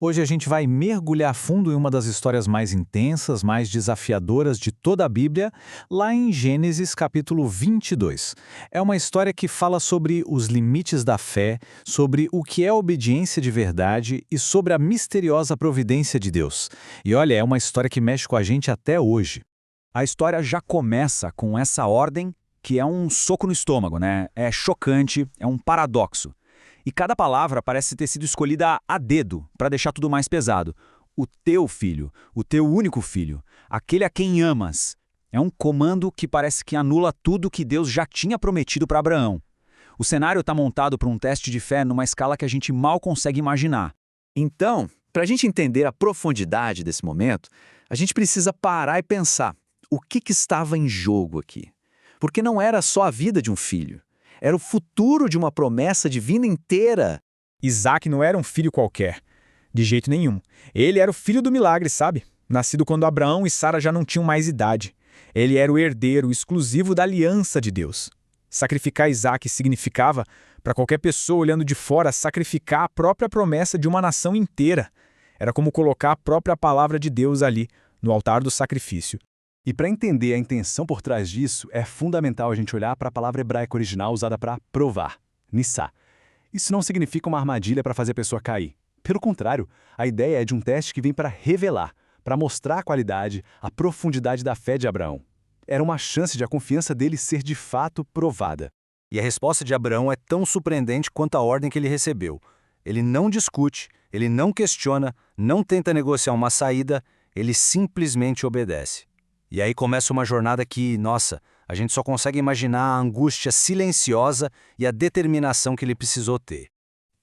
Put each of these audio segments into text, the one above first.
Hoje a gente vai mergulhar fundo em uma das histórias mais intensas, mais desafiadoras de toda a Bíblia, lá em Gênesis capítulo 22. É uma história que fala sobre os limites da fé, sobre o que é obediência de verdade e sobre a misteriosa providência de Deus. E olha, é uma história que mexe com a gente até hoje. A história já começa com essa ordem que é um soco no estômago, né? É chocante, é um paradoxo. E cada palavra parece ter sido escolhida a dedo para deixar tudo mais pesado. O teu filho, o teu único filho, aquele a quem amas. É um comando que parece que anula tudo que Deus já tinha prometido para Abraão. O cenário está montado para um teste de fé numa escala que a gente mal consegue imaginar. Então, para a gente entender a profundidade desse momento, a gente precisa parar e pensar o que estava em jogo aqui. Porque não era só a vida de um filho, era o futuro de uma promessa divina inteira. Isaac não era um filho qualquer, de jeito nenhum. Ele era o filho do milagre, sabe? Nascido quando Abraão e Sara já não tinham mais idade. Ele era o herdeiro exclusivo da aliança de Deus. Sacrificar Isaac significava, para qualquer pessoa olhando de fora, sacrificar a própria promessa de uma nação inteira. Era como colocar a própria palavra de Deus ali, no altar do sacrifício. E para entender a intenção por trás disso, é fundamental a gente olhar para a palavra hebraica original usada para provar, nissá. Isso não significa uma armadilha para fazer a pessoa cair. Pelo contrário, a ideia é de um teste que vem para revelar, para mostrar a qualidade, a profundidade da fé de Abraão. Era uma chance de a confiança dele ser de fato provada. E a resposta de Abraão é tão surpreendente quanto a ordem que ele recebeu. Ele não discute, ele não questiona, não tenta negociar uma saída, ele simplesmente obedece. E aí começa uma jornada que, nossa, a gente só consegue imaginar a angústia silenciosa e a determinação que ele precisou ter.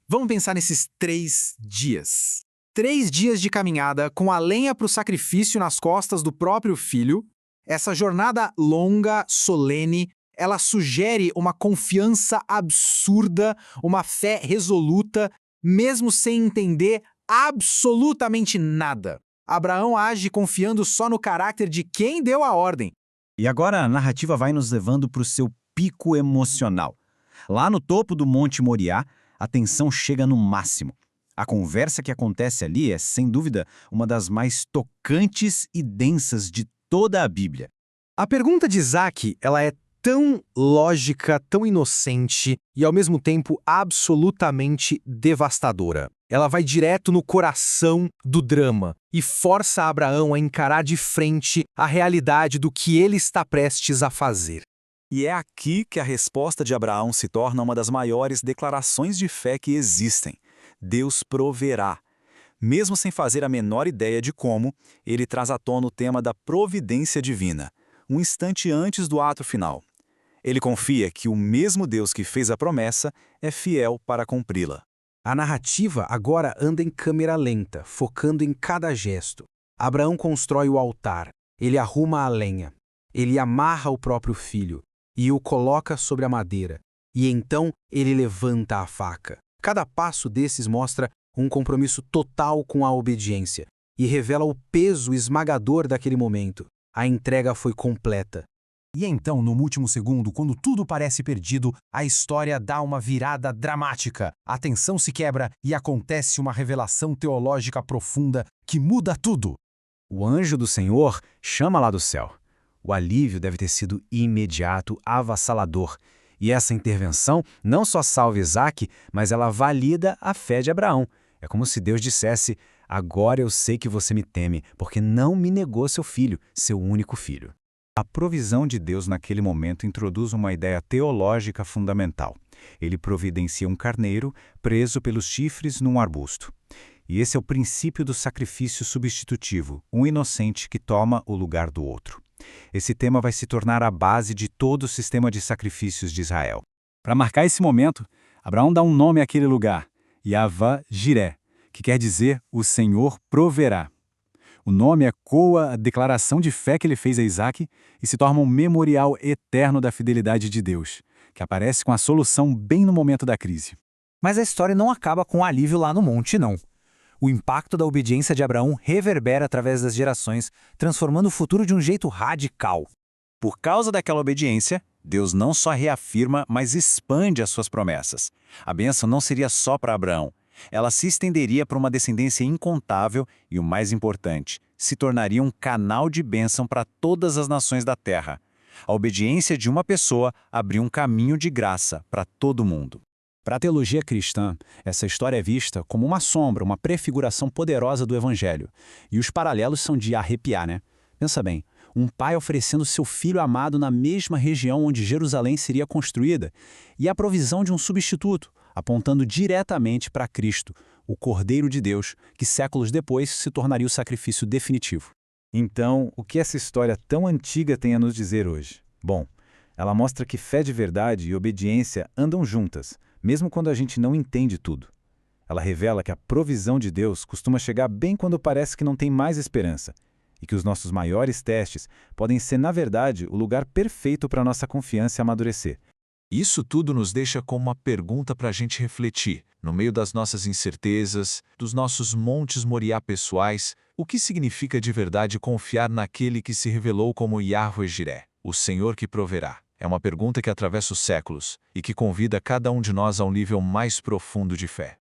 Vamos pensar nesses 3 dias. 3 dias de caminhada com a lenha para o sacrifício nas costas do próprio filho. Essa jornada longa, solene, ela sugere uma confiança absurda, uma fé resoluta, mesmo sem entender absolutamente nada. Abraão age confiando só no caráter de quem deu a ordem. E agora a narrativa vai nos levando para o seu pico emocional. Lá no topo do Monte Moriá, a tensão chega no máximo. A conversa que acontece ali é, sem dúvida, uma das mais tocantes e densas de toda a Bíblia. A pergunta de Isaac, ela é tão lógica, tão inocente e, ao mesmo tempo, absolutamente devastadora. Ela vai direto no coração do drama e força Abraão a encarar de frente a realidade do que ele está prestes a fazer. E é aqui que a resposta de Abraão se torna uma das maiores declarações de fé que existem. Deus proverá. Mesmo sem fazer a menor ideia de como, ele traz à tona o tema da providência divina, um instante antes do ato final. Ele confia que o mesmo Deus que fez a promessa é fiel para cumpri-la. A narrativa agora anda em câmera lenta, focando em cada gesto. Abraão constrói o altar, ele arruma a lenha, ele amarra o próprio filho e o coloca sobre a madeira, e então ele levanta a faca. Cada passo desses mostra um compromisso total com a obediência e revela o peso esmagador daquele momento. A entrega foi completa. E então, no último segundo, quando tudo parece perdido, a história dá uma virada dramática. A tensão se quebra e acontece uma revelação teológica profunda que muda tudo. O anjo do Senhor chama lá do céu. O alívio deve ter sido imediato, avassalador. E essa intervenção não só salva Isaac, mas ela valida a fé de Abraão. É como se Deus dissesse: agora eu sei que você me teme, porque não me negou seu filho, seu único filho. A provisão de Deus naquele momento introduz uma ideia teológica fundamental. Ele providencia um carneiro preso pelos chifres num arbusto. E esse é o princípio do sacrifício substitutivo, um inocente que toma o lugar do outro. Esse tema vai se tornar a base de todo o sistema de sacrifícios de Israel. Para marcar esse momento, Abraão dá um nome àquele lugar, Yavá-Jiré, que quer dizer o Senhor proverá. O nome ecoa a declaração de fé que ele fez a Isaac e se torna um memorial eterno da fidelidade de Deus, que aparece com a solução bem no momento da crise. Mas a história não acaba com o alívio lá no monte, não. O impacto da obediência de Abraão reverbera através das gerações, transformando o futuro de um jeito radical. Por causa daquela obediência, Deus não só reafirma, mas expande as suas promessas. A bênção não seria só para Abraão. Ela se estenderia para uma descendência incontável e, o mais importante, se tornaria um canal de bênção para todas as nações da terra. A obediência de uma pessoa abriu um caminho de graça para todo mundo. Para a teologia cristã, essa história é vista como uma sombra, uma prefiguração poderosa do Evangelho. E os paralelos são de arrepiar, né? Pensa bem, um pai oferecendo seu filho amado na mesma região onde Jerusalém seria construída, e a provisão de um substituto, apontando diretamente para Cristo, o Cordeiro de Deus, que séculos depois se tornaria o sacrifício definitivo. Então, o que essa história tão antiga tem a nos dizer hoje? Bom, ela mostra que fé de verdade e obediência andam juntas, mesmo quando a gente não entende tudo. Ela revela que a provisão de Deus costuma chegar bem quando parece que não tem mais esperança, e que os nossos maiores testes podem ser, na verdade, o lugar perfeito para nossa confiança amadurecer. Isso tudo nos deixa com uma pergunta para a gente refletir. No meio das nossas incertezas, dos nossos montes Moriá pessoais, o que significa de verdade confiar naquele que se revelou como Yahvé-Jiré, o Senhor que proverá? É uma pergunta que atravessa os séculos e que convida cada um de nós a um nível mais profundo de fé.